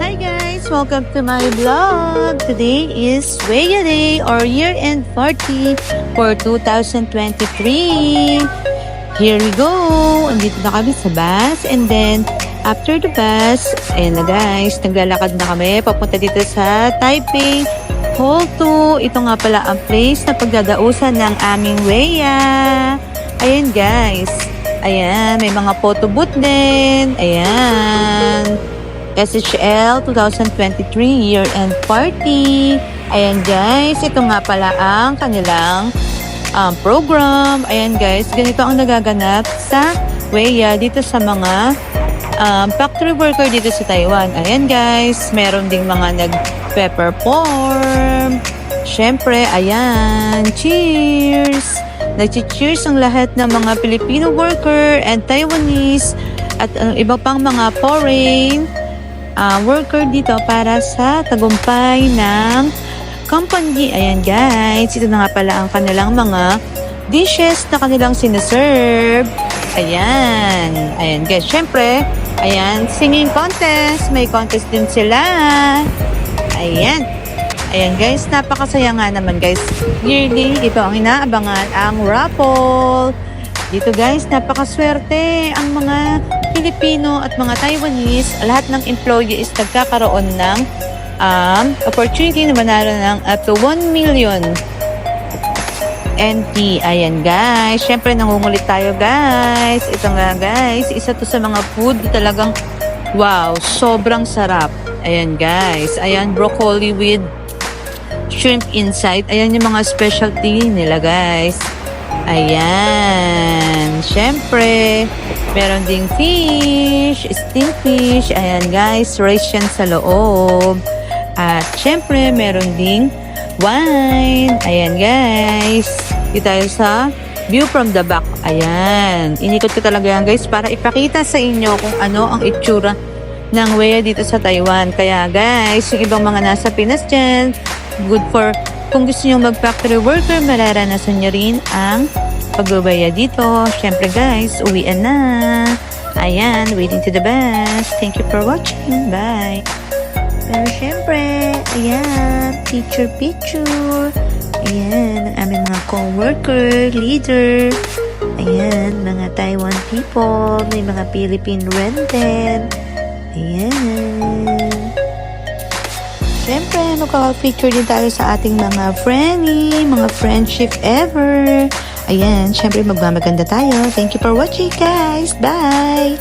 Hi guys! Welcome to my vlog! Today is Weya Day or year-end party for 2023. Here we go! Andito na kami sa bus and then after the bus, ayan na guys, naglalakad na kami papunta dito sa Taipei Hall 2. Ito nga pala ang place na pagdadausan ng aming Weya. Ayan guys. Ayan, may mga photo booth din. Ayan. SHL 2023 year-end party. Ayan guys, ito nga pala ang kanilang program. Ayan guys, ganito ang nagaganap sa Weya dito sa mga factory worker dito sa Taiwan. Ayan guys, meron ding mga nag-perform. Syempre, ayan, cheers! Nag-cheers ang lahat ng mga Filipino worker and Taiwanese at iba pang mga foreign worker dito para sa tagumpay ng company. Ayan guys, ito na nga pala ang kanilang mga dishes na kanilang sinaserve. Ayan, ayan guys, syempre, ayan, singing contest, may contest din sila. Ayan, ayan guys, napakasaya nga naman guys. Yearly, ito ang inaabangan, ang raffle. Dito guys, napakaswerte ang mga Filipino at mga Taiwanese. Lahat ng employees nagkakaroon ng opportunity na manalo ng up to 1 million NT. Ayan guys, syempre nangungulit tayo guys. Ito nga guys, isa to sa mga food talagang wow, sobrang sarap. Ayan guys, ayan, broccoli with shrimp inside. Ayan yung mga specialty nila guys. Ayan, syempre meron ding fish, steamed fish. Ayan guys, rice yan sa loob. At syempre meron ding wine. Ayan guys, dito tayo sa view from the back. Ayan, inikot ko talaga yan guys para ipakita sa inyo kung ano ang itsura ng Weya dito sa Taiwan. Kaya guys, yung ibang mga nasa Pinas dyan, good for kung gusto nyo mag-factory worker, mararanasan nyo rin ang pag-Weya dito. Syempre guys, uwian na. Ayan, waiting to the bus. Thank you for watching. Bye. Pero syempre, ayan, picture. Ayan, ang aming mga co-worker, leader. Ayan, mga Taiwan people. May mga Philippine renten. Ayan. Siyempre, magkaka-feature din tayo sa ating mga friendly, mga friendship ever. Ayan, siyempre magmamaganda tayo. Thank you for watching guys. Bye!